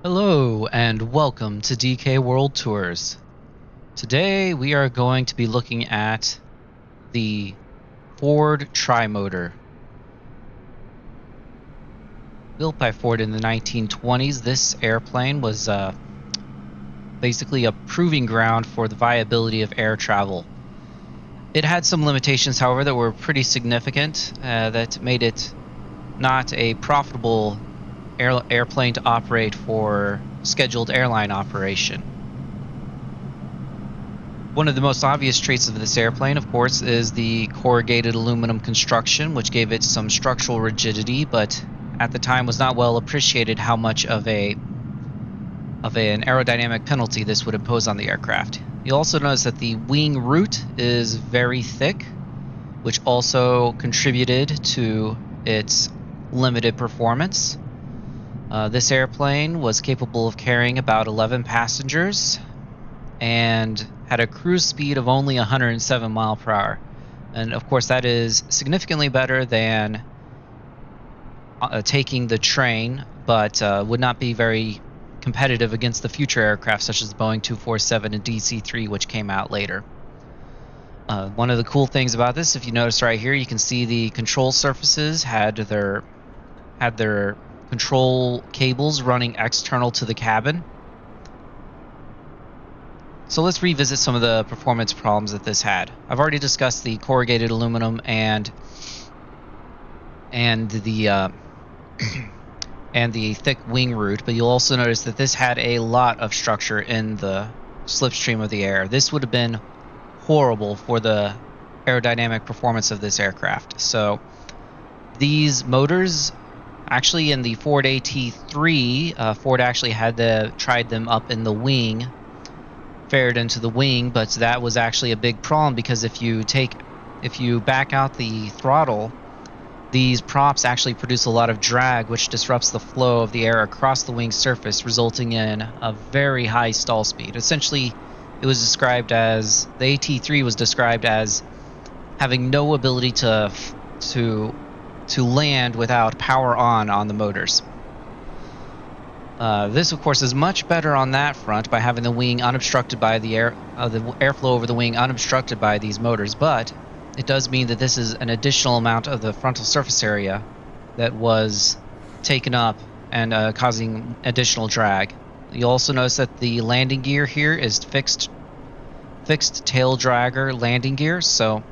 Hello and welcome to DK World Tours. Today we are going to be looking at the Ford Trimotor. Built by Ford in the 1920s, this airplane was basically a proving ground for the viability of air travel. It had some limitations, however, that were pretty significant that made it not a profitable airplane to operate for scheduled airline operation. One of the most obvious traits of this airplane, of course, is the corrugated aluminum construction, which gave it some structural rigidity, but at the time was not well appreciated how much of an aerodynamic penalty this would impose on the aircraft. You'll also notice that the wing root is very thick, which also contributed to its limited performance. This airplane was capable of carrying about 11 passengers and had a cruise speed of only 107 miles per hour. And of course that is significantly better than taking the train, but would not be very competitive against the future aircraft such as the Boeing 247 and DC-3, which came out later. One of the cool things about this, if you notice right here, you can see the control surfaces had their control cables running external to the cabin. So let's revisit some of the performance problems that this had. I've already discussed the corrugated aluminum and the and the thick wing root, but you'll also notice that this had a lot of structure in the slipstream of the air. This would have been horrible for the aerodynamic performance of this aircraft. So these motors, actually in the Ford AT3, Ford actually had tried them up in the wing, fared into the wing, but that was actually a big problem because if you back out the throttle, these props actually produce a lot of drag, which disrupts the flow of the air across the wing surface, resulting in a very high stall speed. Essentially, it was described as, the AT3 was described as having no ability to land without power on the motors. This, of course, is much better on that front by having the wing unobstructed by the airflow over the wing unobstructed by these motors, but it does mean that this is an additional amount of the frontal surface area that was taken up and causing additional drag. You'll also notice that the landing gear here is fixed tail dragger landing gear, so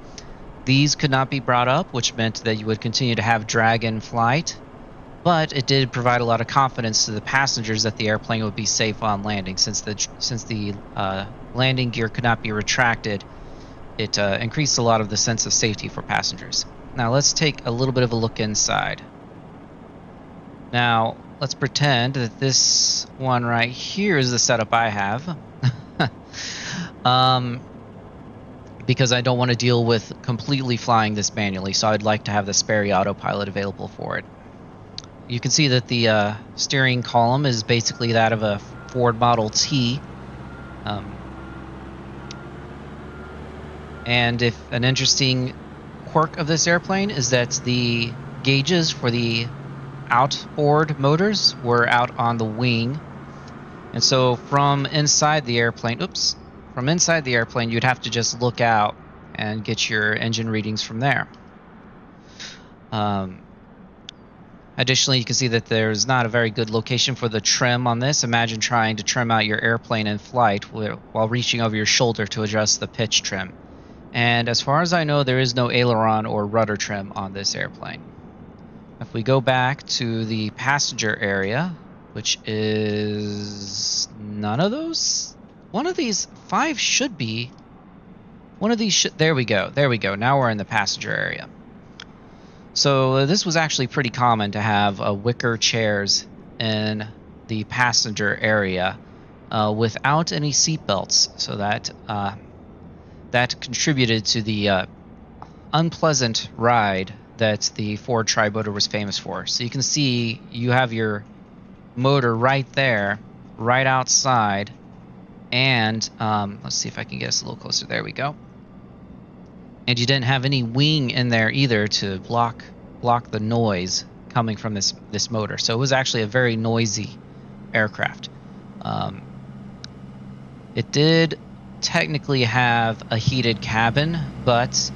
these could not be brought up, which meant that you would continue to have drag in flight, but it did provide a lot of confidence to the passengers that the airplane would be safe on landing. Since the landing gear could not be retracted, it increased a lot of the sense of safety for passengers. Now let's take a little bit of a look inside. Now let's pretend that this one right here is the setup I have. Because I don't want to deal with completely flying this manually, so I'd like to have the Sperry autopilot available for it. You can see that the steering column is basically that of a Ford Model T. And if an interesting quirk of this airplane is that the gauges for the outboard motors were out on the wing. And so from inside the airplane, you'd have to just look out and get your engine readings from there. Additionally, you can see that there's not a very good location for the trim on this. Imagine trying to trim out your airplane in flight while reaching over your shoulder to adjust the pitch trim. And as far as I know, there is no aileron or rudder trim on this airplane. If we go back to the passenger area, which is none of those, one of these 5 should be, one of these there we go, now we're in the passenger area. So this was actually pretty common to have wicker chairs in the passenger area without any seat belts, so that that contributed to the unpleasant ride that the Ford Trimotor was famous for. So you can see you have your motor right there, right outside, and let's see if I can get us a little closer. There we go. And you didn't have any wing in there either to block the noise coming from this motor. So it was actually a very noisy aircraft. It did technically have a heated cabin, but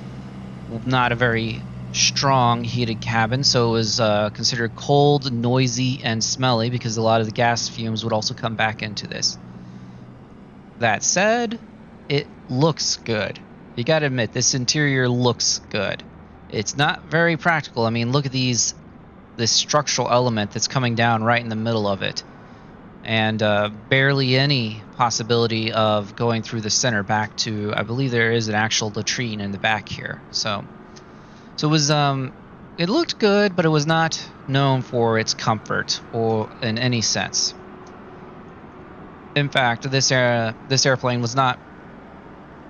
not a very strong heated cabin, so it was considered cold, noisy, and smelly because a lot of the gas fumes would also come back into this. That said, it looks good. You gotta admit, this interior looks good. It's not very practical. I mean, look at this structural element that's coming down right in the middle of it, and barely any possibility of going through the center back to, I believe there is an actual latrine in the back here. So it was it looked good, but it was not known for its comfort or in any sense. In fact, this airplane was not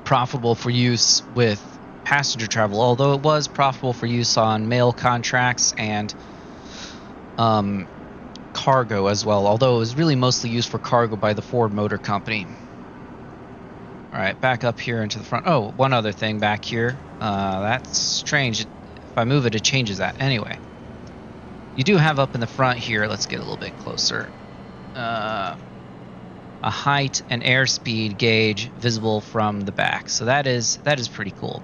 profitable for use with passenger travel, although it was profitable for use on mail contracts and cargo as well, although it was really mostly used for cargo by the Ford Motor Company. Alright, back up here into the front. Oh, one other thing back here. That's strange. If I move it, it changes that. Anyway, you do have up in the front here, let's get a little bit closer, a height and airspeed gauge visible from the back. So that is pretty cool.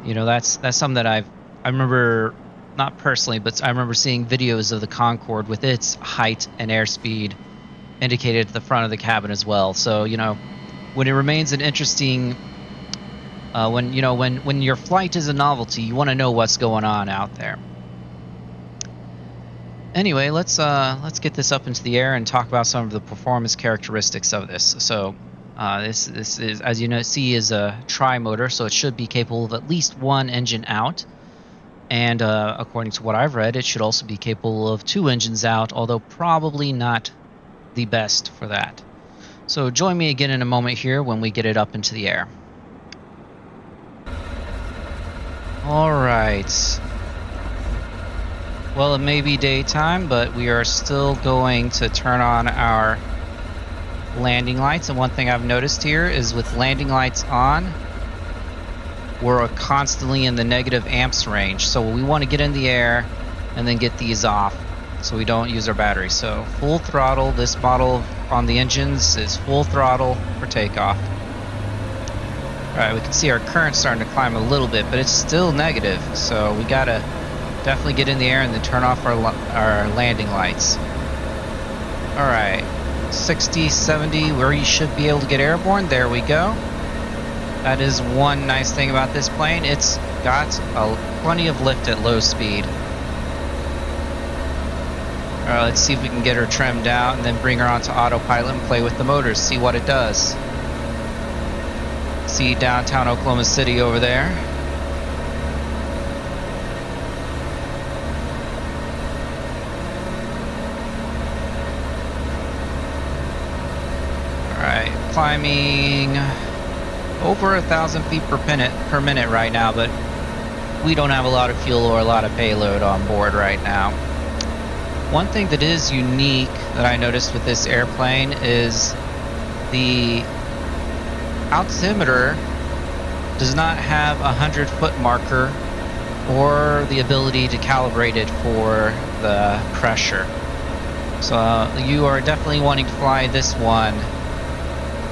You know, that's something that I remember, not personally, but I remember seeing videos of the Concorde with its height and airspeed indicated at the front of the cabin as well. So, you know, when it remains an interesting, when your flight is a novelty, you want to know what's going on out there. Anyway, let's get this up into the air and talk about some of the performance characteristics of this. So this is, as you know, is a Trimotor, so it should be capable of at least one engine out. And according to what I've read, it should also be capable of 2 engines out, although probably not the best for that. So join me again in a moment here when we get it up into the air. All right. Well, it may be daytime, but we are still going to turn on our landing lights. And one thing I've noticed here is with landing lights on, we're constantly in the negative amps range. So we want to get in the air and then get these off so we don't use our battery. So full throttle, this model on the engines is full throttle for takeoff. Alright, we can see our current starting to climb a little bit, but it's still negative. So we gotta definitely get in the air and then turn off our landing lights. Alright, 60, 70, where you should be able to get airborne. There we go. That is one nice thing about this plane. It's got plenty of lift at low speed. Alright, let's see if we can get her trimmed out and then bring her onto autopilot and play with the motors, see what it does. See downtown Oklahoma City over there. Alright, climbing over 1,000 feet per minute right now, but we don't have a lot of fuel or a lot of payload on board right now. One thing that is unique that I noticed with this airplane is the altimeter does not have a 100-foot marker or the ability to calibrate it for the pressure. So you are definitely wanting to fly this one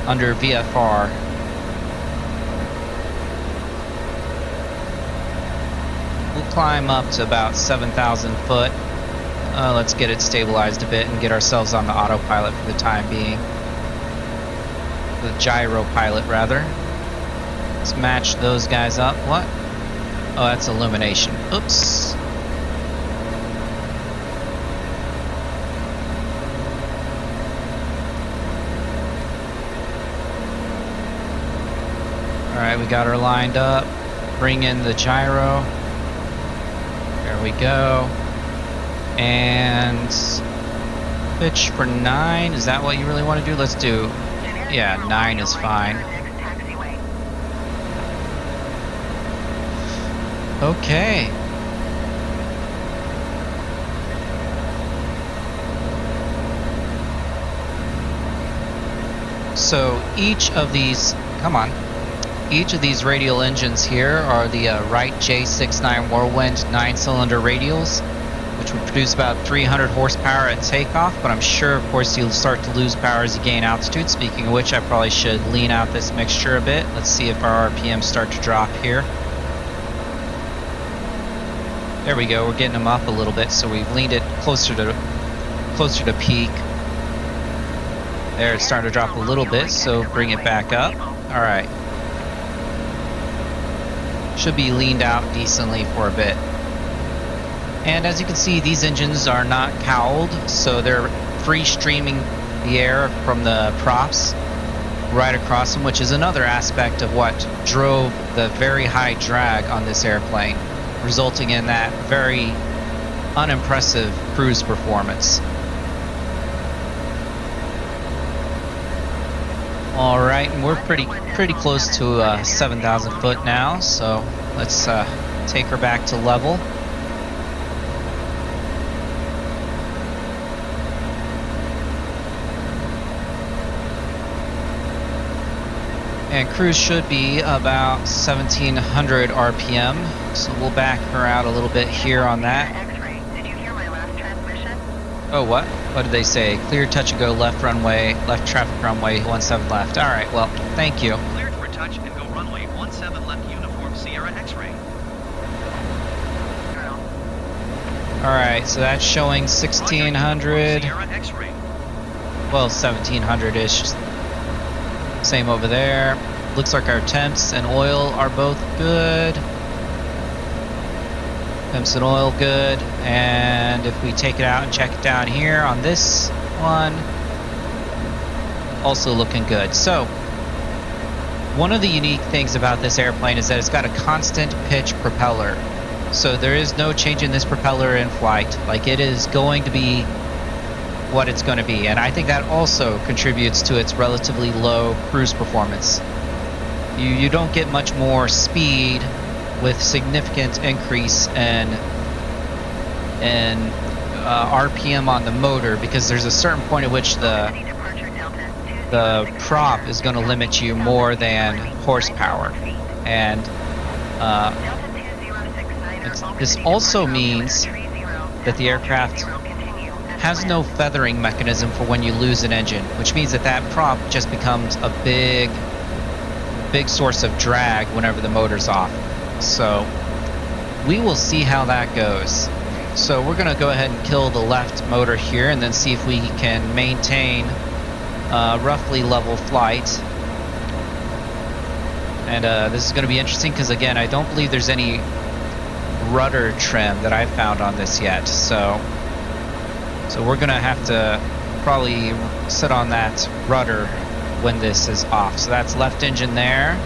under VFR. We'll climb up to about 7,000 foot. Let's get it stabilized a bit and get ourselves on the autopilot for the time being. The gyro pilot, rather. Let's match those guys up. What? Oh, that's illumination. Oops. Alright, we got her lined up. Bring in the gyro. There we go. And pitch for 9. Is that what you really want to do? Let's do, yeah, 9 is fine. Okay. So each of these, come on, each of these radial engines here are the Wright J69 Whirlwind 9-cylinder radials, which which would produce about 300 horsepower at takeoff, but I'm sure, of course, you'll start to lose power as you gain altitude. Speaking of which, I probably should lean out this mixture a bit. Let's see if our RPMs start to drop here. There we go, we're getting them up a little bit, so we've leaned it closer to peak. There, it's starting to drop a little bit, so bring it back up. All right. Should be leaned out decently for a bit. And as you can see, these engines are not cowled, so they're free streaming the air from the props right across them, which is another aspect of what drove the very high drag on this airplane, resulting in that very unimpressive cruise performance. All right, and we're pretty close to 7,000 foot now, so let's take her back to level. And cruise should be about 1,700 RPM, so we'll back her out a little bit here on that. Did you hear my last transmission? Oh, what? What did they say? Clear touch and go left runway, left traffic runway 17 left. All right, well, thank you. Cleared for touch and go runway 17 left uniform Sierra X-ray. All right, so that's showing 1,600. Sierra X-ray. Well, 1,700-ish. Same over there. Looks like our temps and oil are both good. Temps and oil good. And if we take it out and check it down here on this one, also looking good. So one of the unique things about this airplane is that it's got a constant pitch propeller. So there is no change in this propeller in flight. Like, it is going to be what it's going to be, and I think that also contributes to its relatively low cruise performance. You don't get much more speed with significant increase in RPM on the motor, because there's a certain point at which the prop is going to limit you more than horsepower, and this also means that the aircraft has no feathering mechanism for when you lose an engine, which means that that prop just becomes a big source of drag whenever the motor's off. So we will see how that goes. So we're going to go ahead and kill the left motor here and then see if we can maintain roughly level flight. And this is going to be interesting because, again, I don't believe there's any rudder trim that I've found on this yet. So we're going to have to probably sit on that rudder when this is off. So that's left engine there.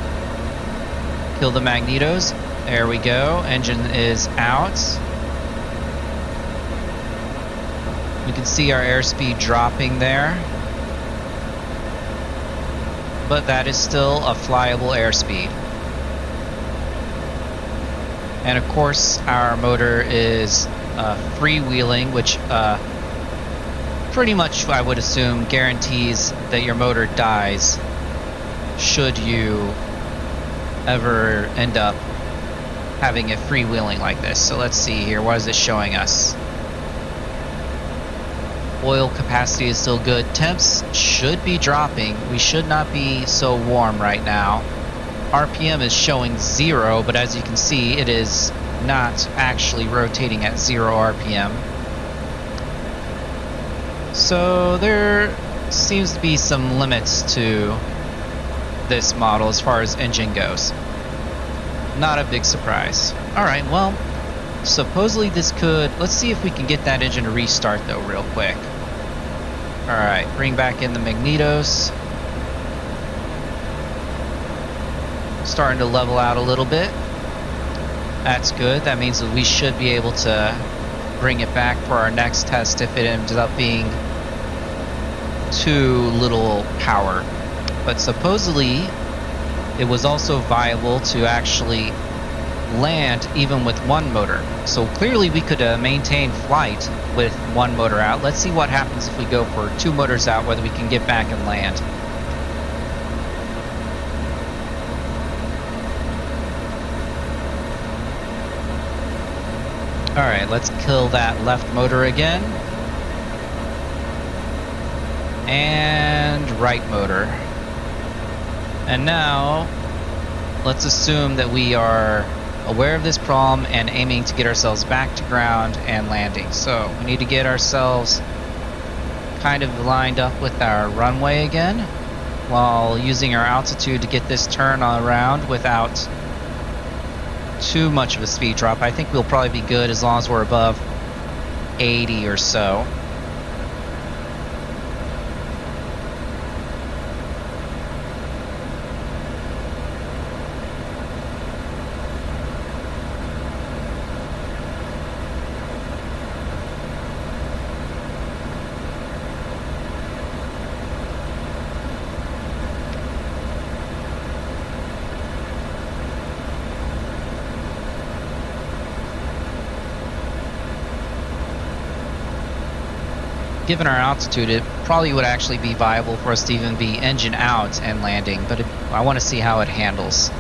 Kill the magnetos. There we go. Engine is out. We can see our airspeed dropping there. But that is still a flyable airspeed. And of course, our motor is freewheeling, which pretty much, I would assume, guarantees that your motor dies should you ever end up having it freewheeling like this. So let's see here. What is it showing us? Oil capacity is still good. Temps should be dropping. We should not be so warm right now. RPM is showing 0, but as you can see, it is not actually rotating at 0 RPM. So there seems to be some limits to this model as far as engine goes. Not a big surprise. Alright, well, supposedly this could... Let's see if we can get that engine to restart though real quick. Alright, bring back in the magnetos. Starting to level out a little bit. That's good. That means that we should be able to bring it back for our next test if it ends up being too little power. But supposedly it was also viable to actually land even with one motor. So clearly we could maintain flight with one motor out. Let's see what happens if we go for 2 motors out, whether we can get back and land. Alright, let's kill that left motor again. And right motor. And now, let's assume that we are aware of this problem and aiming to get ourselves back to ground and landing. So, we need to get ourselves kind of lined up with our runway again, while using our altitude to get this turn around without too much of a speed drop. I think we'll probably be good as long as we're above 80 or so. Given our altitude, it probably would actually be viable for us to even be engine out and landing, but I want to see how it handles.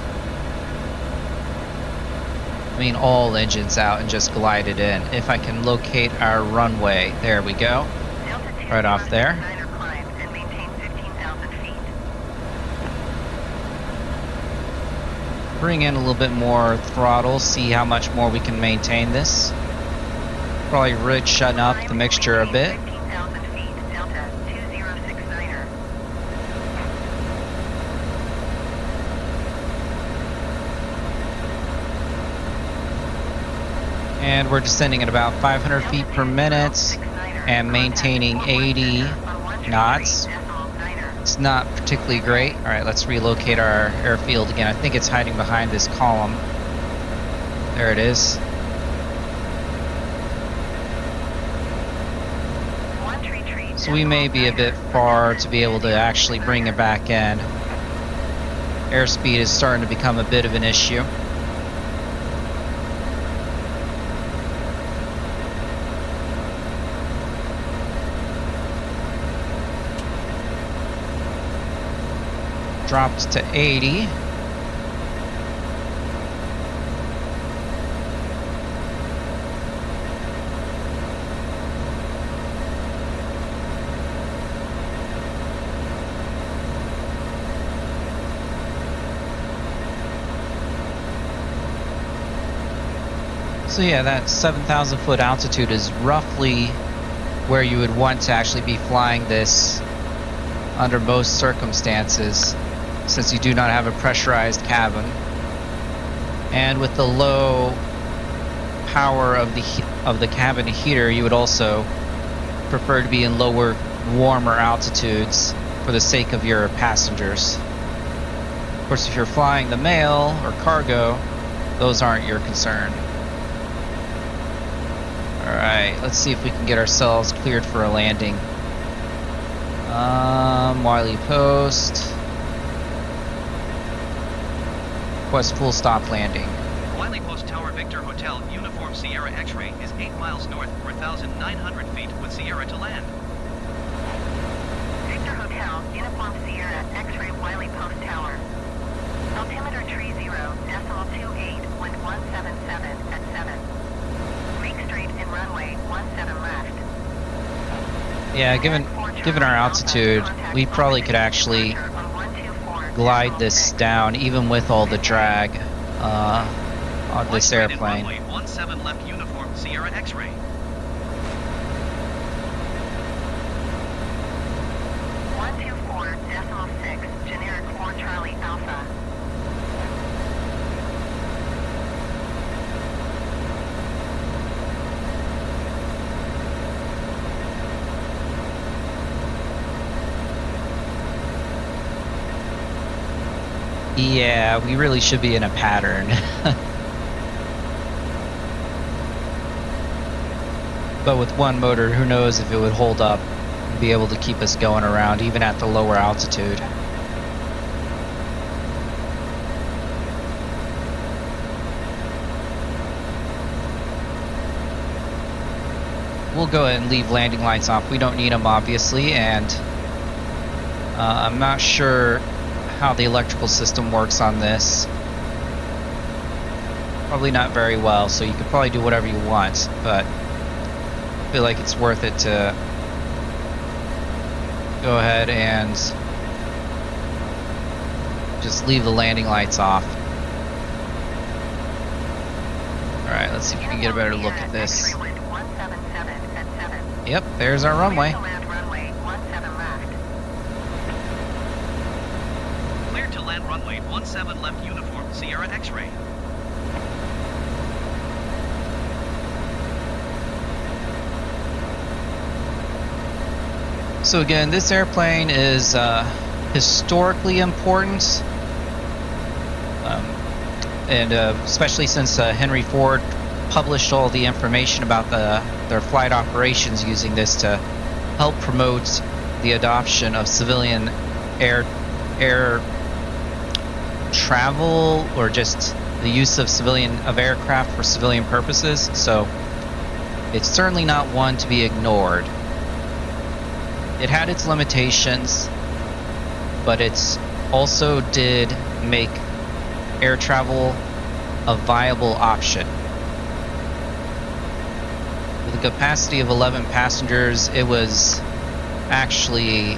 I mean, all engines out and just glide it in. If I can locate our runway, there we go. Right off there. Bring in a little bit more throttle, see how much more we can maintain this. Probably shutting up the mixture a bit. And we're descending at about 500 feet per minute and maintaining 80 knots. It's not particularly great. All right, let's relocate our airfield again. I think it's hiding behind this column. There it is. So we may be a bit far to be able to actually bring it back in. Airspeed is starting to become a bit of an issue. Dropped to 80. So yeah, that 7,000 foot altitude is roughly where you would want to actually be flying this under most circumstances, since you do not have a pressurized cabin. And with the low power of the cabin heater, you would also prefer to be in lower, warmer altitudes for the sake of your passengers. Of course, if you're flying the mail or cargo, those aren't your concern. Alright, let's see if we can get ourselves cleared for a landing. Wiley Post. Request full stop landing. Wiley Post Tower Victor Hotel Uniform Sierra X-Ray is 8 miles north, 4,900 feet with Sierra to land. Victor Hotel, Uniform Sierra, X-Ray Wiley Post Tower. Altimeter 30.28, wind 177 at 7. Make straight in runway 17 left. Yeah, given our altitude, we probably could actually glide this down even with all the drag on this airplane. Runway 17 left Uniform Sierra X-Ray. 124.6, generic Ford Charlie Alpha. Yeah, we really should be in a pattern. But with one motor, who knows if it would hold up and be able to keep us going around even at the lower altitude. We'll go ahead and leave landing lights off. We don't need them, obviously, and I'm not sure how the electrical system works on this. Probably not very well, so you could probably do whatever you want, but I feel like it's worth it to go ahead and just leave the landing lights off. Alright, let's see if we can get a better look at this. X-ray wind 177 at 7. Yep, there's our runway. Clear to land runway 17 left. Clear to land runway 17 left uniform Sierra X-ray. So again, this airplane is historically important, and especially since Henry Ford published all the information about their flight operations using this to help promote the adoption of civilian air travel, or just the use of aircraft for civilian purposes. So it's certainly not one to be ignored. It had its limitations, but it's also did make air travel a viable option. With a capacity of 11 passengers, it was actually,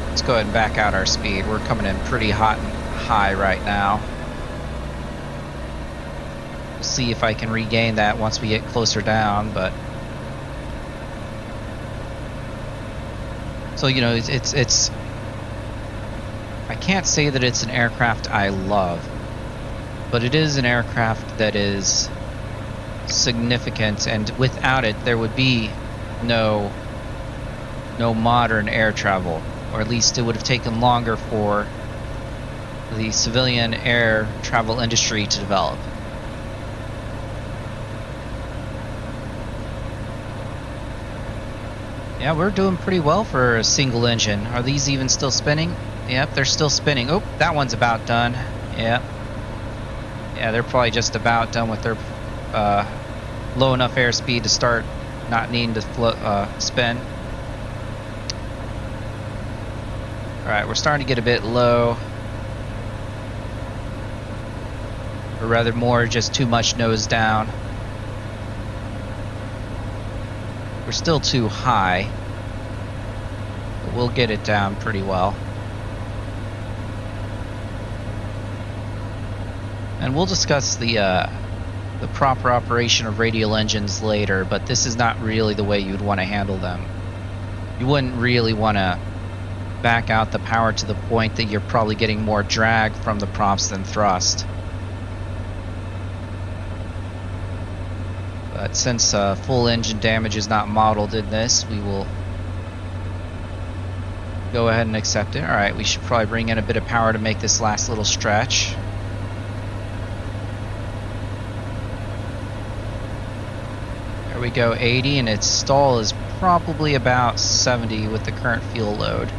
let's go ahead and back out our speed. We're coming in pretty hot and high right now. We'll see if I can regain that once we get closer down, but so, you know, it's I can't say that it's an aircraft I love, but it is an aircraft that is significant, and without it there would be no modern air travel, or at least it would have taken longer for the civilian air travel industry to develop. Yeah, we're doing pretty well for a single engine. Are these even still spinning? Yep, they're still spinning. Oh, that one's about done. Yep. Yeah, they're probably just about done with their low enough airspeed to start not needing to spin. Alright, we're starting to get a bit low. Or rather more just too much nose down. We're still too high, but we'll get it down pretty well. And we'll discuss the proper operation of radial engines later, but this is not really the way you'd want to handle them. You wouldn't really want to back out the power to the point that you're probably getting more drag from the props than thrust. But since full engine damage is not modeled in this, we will go ahead and accept it. Alright, we should probably bring in a bit of power to make this last little stretch. There we go, 80, and its stall is probably about 70 with the current fuel load.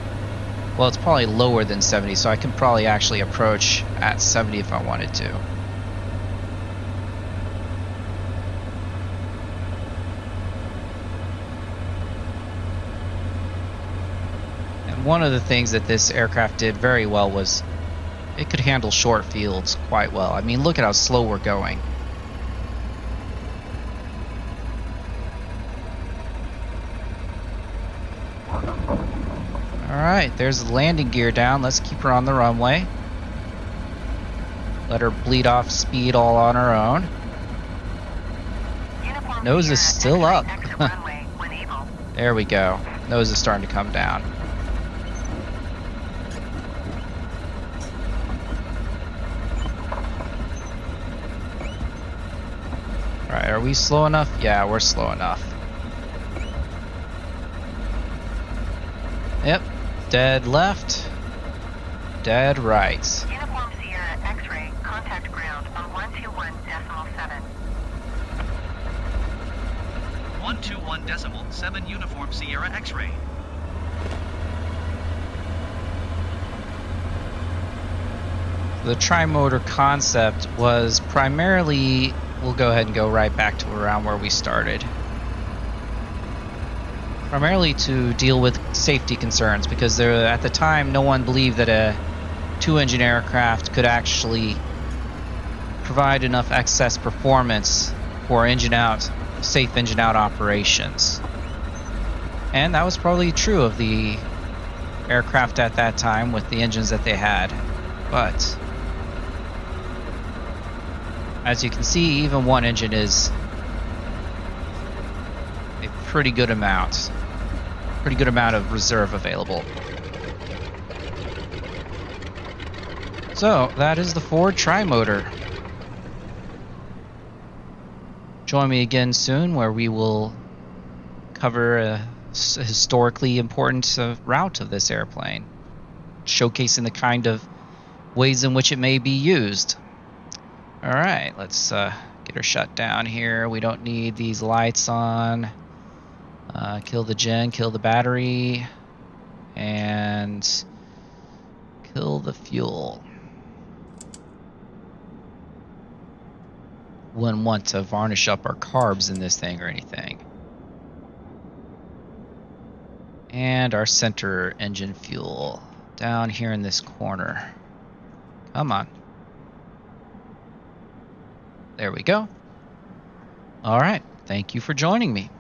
Well, it's probably lower than 70, so I can probably actually approach at 70 if I wanted to. One of the things that this aircraft did very well was it could handle short fields quite well. I mean, look at how slow we're going. Alright, there's the landing gear down. Let's keep her on the runway. Let her bleed off speed all on her own. Uniform Nose is Sierra still X-ray up. exit runway when able. There we go. Nose is starting to come down. Alright, are we slow enough? Yeah, we're slow enough. Yep. Dead left. Dead right. Uniform Sierra X-ray, contact ground on 121.7. 121.7 uniform Sierra X-ray. The Trimotor concept was primarily, we'll go ahead and go right back to around where we started. Primarily to deal with safety concerns, because there, at the time no one believed that a two-engine aircraft could actually provide enough excess performance for safe engine out operations. And that was probably true of the aircraft at that time with the engines that they had. But as you can see, even one engine is a pretty good amount of reserve available. So that is the Ford Trimotor. Join me again soon where we will cover a historically important route of this airplane, showcasing the kind of ways in which it may be used. All right, let's get her shut down here. We don't need these lights on. Kill the gen, kill the battery, and kill the fuel. Wouldn't want to varnish up our carbs in this thing or anything. And our center engine fuel down here in this corner. Come on. There we go. All right. Thank you for joining me.